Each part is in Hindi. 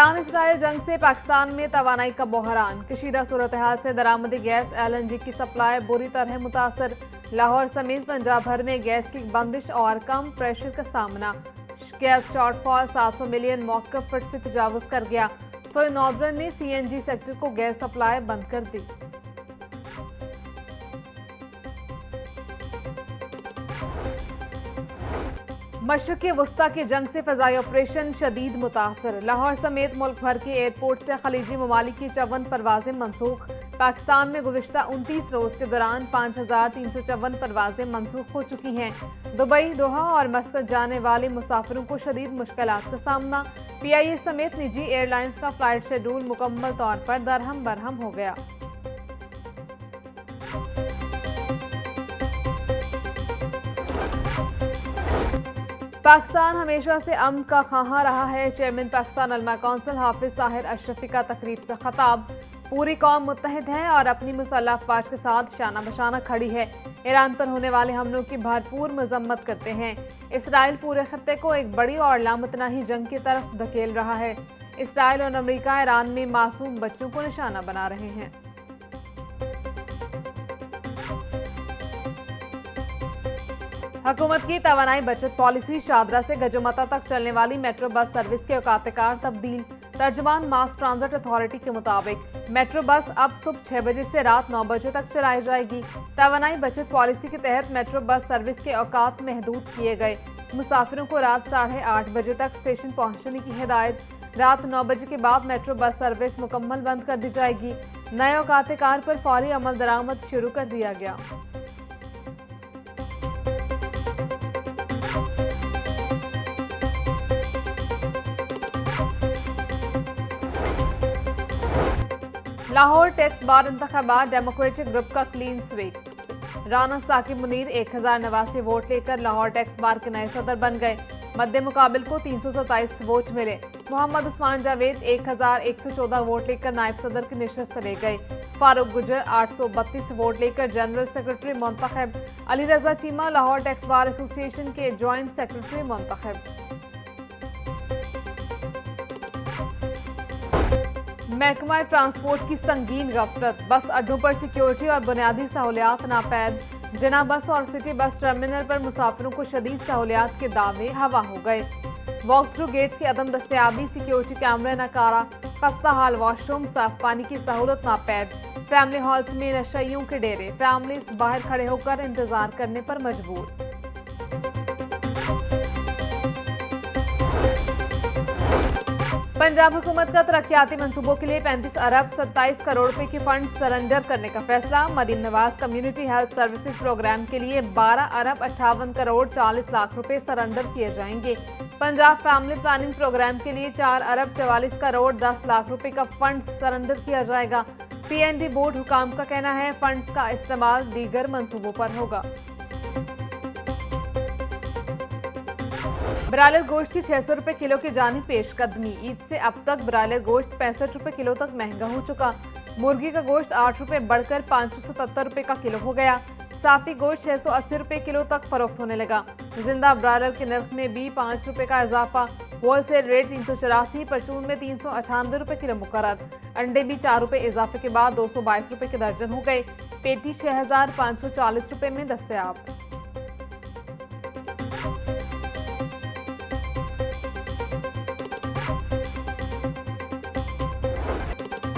ईरान इसराइल जंग से पाकिस्तान में तवानाई का बहरान। कशीदा सूरत हाल से दरामदी गैस LNG की सप्लाई बुरी तरह मुतासर। लाहौर समेत पंजाब भर में गैस की बंदिश और कम प्रेशर का सामना। गैस शॉर्टफॉल 700 मिलियन मौक़िफ़ फीट से तजावुज़ कर गया। सोए नॉर्दर्न ने CNG सेक्टर को गैस सप्लाई बंद कर दी। मशरिक़ वस्ता की जंग से फ़ज़ाई ऑपरेशन शदीद मुतासर। लाहौर समेत मुल्क भर के एयरपोर्ट से खलीजी ममालिक की 54 परवाजें मनसूख। पाकिस्तान में गुज़िश्ता 29 रोज़ के दौरान 5354 परवाजें मनसूख हो चुकी हैं। दुबई, दोहा और मस्कत जाने वाले मुसाफिरों को शदीद मुश्किलात का सामना। PIA समेत निजी एयरलाइंस का फ़्लाइट शेड्यूल मुकम्मल तौर पर दरहम बरहम हो गया। पाकिस्तान हमेशा से अमन का ख़्वाह रहा है। चेयरमैन पाकिस्तान उलमा कौंसिल हाफिज़ ताहिर अशरफी का तकरीब से खिताब। पूरी कौम मुत्तहिद है और अपनी मुसल्लह अफ़वाज के साथ शाना बशाना खड़ी है। ईरान पर होने वाले हमलों की भरपूर मजम्मत करते हैं। इसराइल पूरे खत्ते को एक बड़ी और लामतनाही जंग की तरफ धकेल रहा है। इसराइल और अमेरिका ईरान में मासूम बच्चों को निशाना बना रहे हैं। हुकूमत की तवानाई बचत पॉलिसी। शादरा से गजोमता तक चलने वाली मेट्रो बस सर्विस के औकात-ए-कार तब्दील। तर्जमान मास ट्रांजिट अथॉरिटी के मुताबिक मेट्रो बस अब सुबह 6 बजे से रात 9 बजे तक चलाई जाएगी। तवानाई बचत पॉलिसी के तहत मेट्रो बस सर्विस के औकात महदूद किए गए। मुसाफिरों को रात 8:30 बजे तक स्टेशन पहुंचने की हिदायत। रात 9 बजे के बाद मेट्रो बस सर्विस मुकम्मल बंद कर दी जाएगी। नए औकात-ए-कार पर फौरी अमल दरामद शुरू कर दिया गया। लाहौर टैक्स बार इंतखाबात। डेमोक्रेटिक ग्रुप का clean sweep. Rana Saqib Munir 1089 vote लेकर लाहौर टैक्स बार के नए सदर बन गए। मद्दे मुकाबिल को 327 वोट मिले। मोहम्मद उस्मान जावेद 1114 वोट लेकर नायब सदर की निशस्त ले गए। फारूक गुजर 832 वोट लेकर जनरल सेक्रेटरी मुंतखब। Ali Raza Cheema Lahore tax bar association के ज्वाइंट सेक्रेटरी मुंतखब। महकमा ट्रांसपोर्ट की संगीन गफलत। बस अड्डों पर सिक्योरिटी और बुनियादी सहूलियात नापैद। जना बस और सिटी बस टर्मिनल पर मुसाफिरों को शदीद सहूलियात के दावे हवा हो गए। वॉक थ्रू गेट्स की अदम दस्तयाबी, सिक्योरिटी कैमरे नकारा, खस्ता हाल वॉशरूम, साफ पानी की सहूलत नापैद। फैमिली हॉल्स में नशइयों के डेरे। फैमिलीज बाहर खड़े होकर इंतजार करने पर मजबूर। पंजाब हुकूमत का तरक्याती मंसूबों के लिए 35 अरब 27 करोड़ रुपए के फंड सरेंडर करने का फैसला। Maryam Nawaz community health services programme के लिए 12 अरब 58 करोड़ 40 लाख रुपए सरेंडर किए जाएंगे। पंजाब फैमिली प्लानिंग प्रोग्राम के लिए 4 अरब 44 करोड़ 10 लाख रुपए का फंड सरेंडर किया जाएगा। PND बोर्ड हुकाम का कहना है फंड्स का इस्तेमाल दीगर मंसूबों पर होगा। ब्रायलर गोश्त की 600 रुपए किलो की जानी पेशकदमी। ईद से अब तक ब्रायलर गोश्त 65 रुपए किलो तक महंगा हो चुका। मुर्गी का गोश्त 8 रुपए बढ़कर 577 रुपए का किलो हो गया। साफी गोश्त 680 रुपए किलो तक फरोख्त होने लगा। जिंदा ब्रायलर के नर्ख में भी 5 रुपए का इजाफा। होलसेल रेट 384, परचून में 398 रुपए किलो मुकर्रर। अंडे भी 4 रुपए इजाफे के बाद 222 रुपए के दर्जन हो गए। पेटी 6540 रुपए में दस्तयाब।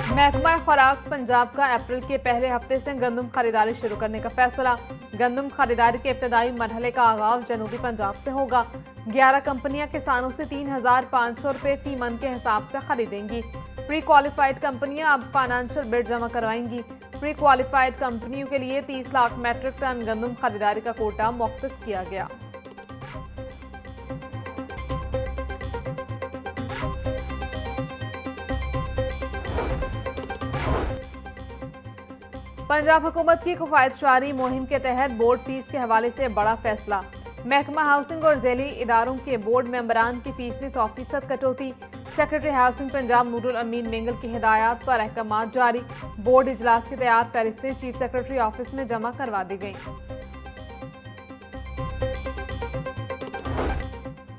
महकमा खुराक पंजाब का अप्रैल के पहले हफ्ते से गंदम खरीदारी शुरू करने का फैसला। गंदम खरीदारी के इब्तदाई मरहले का आगाज जनूबी पंजाब से होगा। 11 कंपनियां किसानों से 3500 रुपए फी मन के हिसाब से खरीदेंगी। प्री क्वालिफाइड कंपनियां अब फाइनेंशियल बिड जमा करवाएंगी। प्री क्वालिफाइड कंपनियों के लिए 30 लाख मैट्रिक टन गंदम खरीदारी का कोटा मुख्तस किया गया। पंजाब हुकूमत की किफायतशारी मुहिम के तहत बोर्ड फीस के हवाले से बड़ा फैसला। महकमा हाउसिंग और झैली इदारों के बोर्ड मेंबरान की फीस में 100% कटौती। सेक्रेटरी हाउसिंग पंजाब नूरुल अमीन मेंगल की हिदायत पर अहकामात जारी। बोर्ड इजलास की तैयार फहरिस्तें चीफ सेक्रेटरी ऑफिस में जमा करवा दी गई।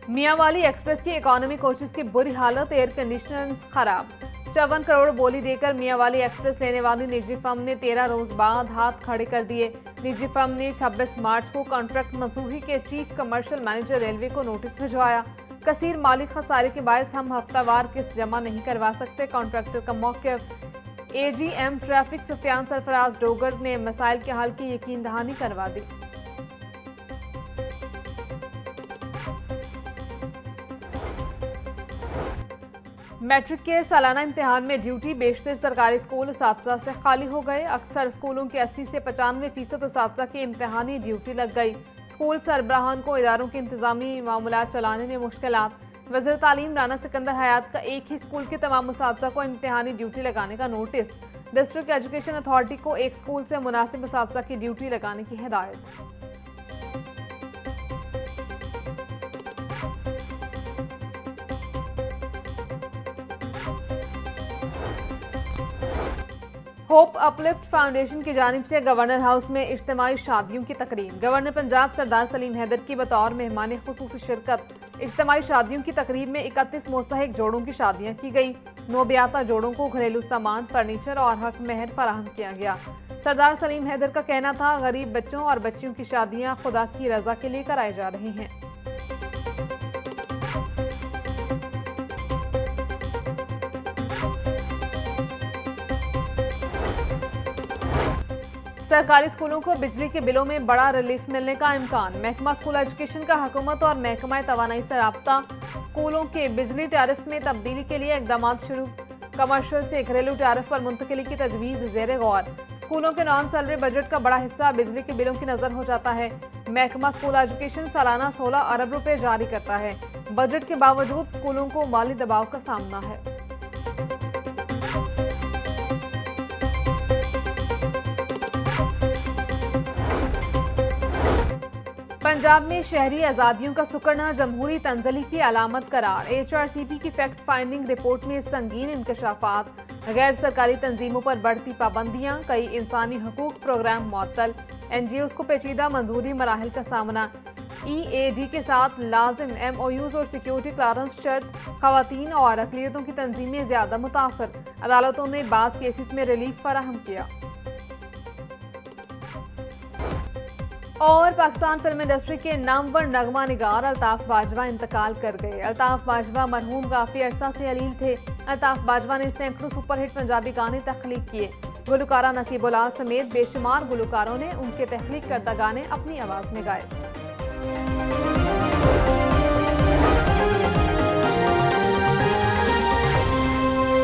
मियांवाली एक्सप्रेस की इकोनॉमी कोचेस की बुरी हालत, एयर कंडीशनर खराब। 54 करोड़ बोली देकर मियांवाली एक्सप्रेस लेने वाली निजी फर्म ने 13 रोज बाद हाथ खड़े कर दिए। निजी फर्म ने 26 मार्च को कॉन्ट्रैक्ट मंजूरी के चीफ कमर्शियल मैनेजर रेलवे को नोटिस भिजवाया। कसीर माली खसारे के बायस हम हफ्तावार किस्त जमा नहीं करवा सकते, कॉन्ट्रैक्टर का मौक़िफ़। एजीएम ट्रैफिक सुफियान सरफराज डोगर ने मसाइल के हल की यकीन दहानी करवा दी। मैट्रिक के सालाना इम्तिहान में ड्यूटी बेशतर सरकारी स्कूल उसातिज़ा से खाली हो गए। अक्सर स्कूलों के 80 से 95% उसातिज़ा की इम्तिहानी ड्यूटी लग गई। स्कूल सरबराहान को इदारों के इंतजामी मामलात चलाने में मुश्किलात। वज़ीर तालीम राना सिकंदर हयात का एक ही स्कूल के तमाम उसातिज़ा को इम्तिहानी ड्यूटी लगाने का नोटिस। डिस्ट्रिक्ट एजुकेशन अथॉरिटी को एक स्कूल से मुनासिब उसातिज़ा की ड्यूटी लगाने की हिदायत। होप अपलिफ्ट फाउंडेशन की जानिब से गवर्नर हाउस में इज्तिमाई शादियों की तकरीब। गवर्नर पंजाब सरदार सलीम हैदर की बतौर मेहमान खुसूसी शिरकत। इज्तिमाई शादियों की तकरीब में 31 मुस्तहिक जोड़ों की शादियां की गई। नौबियाता जोड़ों को घरेलू सामान, फर्नीचर और हक महर फराहम किया गया। सरदार सलीम हैदर का कहना था, गरीब बच्चों और बच्चियों की शादियां खुदा की रजा के लिए कराई जा रही हैं। सरकारी स्कूलों को बिजली के बिलों में बड़ा रिलीफ मिलने का इम्कान। महकमा स्कूल एजुकेशन का हुकूमत और महकमा तवानाई से राब्ता। स्कूलों के बिजली टैरिफ में तब्दीली के लिए इकदाम शुरू। कमर्शियल से घरेलू टैरिफ पर मुंतकिली की तजवीज़ ज़ेर गौर। स्कूलों के नॉन सैलरी बजट का बड़ा हिस्सा बिजली के बिलों की नज़र हो जाता है। महकमा स्कूल एजुकेशन सालाना 16 अरब रुपए जारी करता है। बजट के बावजूद स्कूलों को माली दबाव का सामना है। पंजाब में शहरी आज़ादियों का सुकड़ना जमहूरी तंजली की अलामत करार। HRCP की फैक्ट फाइंडिंग रिपोर्ट में संगीन इंकशाफात। गैर सरकारी तंजीमों पर बढ़ती पाबंदियां, कई इंसानी हकूक प्रोग्राम मुअत्तल। NGOs को पेचीदा मंजूरी मराहल का सामना। EAD के साथ लाजिम MOUs और सिक्योरिटी क्लियरेंस शर्त। खवातीन और अक़लियतों की तंजीमें ज्यादा मुतासर। अदालतों ने बाज़ केसेस में रिलीफ फराहम किया। और पाकिस्तान फिल्म इंडस्ट्री के नामवर नगमा निगार अल्ताफ बाजवा इंतकाल कर गए। अल्ताफ बाजवा मरहूम काफ़ी अरसा से अलील थे। अल्ताफ बाजवा ने सैकड़ों सुपरहिट पंजाबी गाने तख्लीक किए। गुलकारा नसीबुल्लाह समेत बेशुमार गुलकारों ने उनके तख्लीक करदा गाने अपनी आवाज़ में गाए।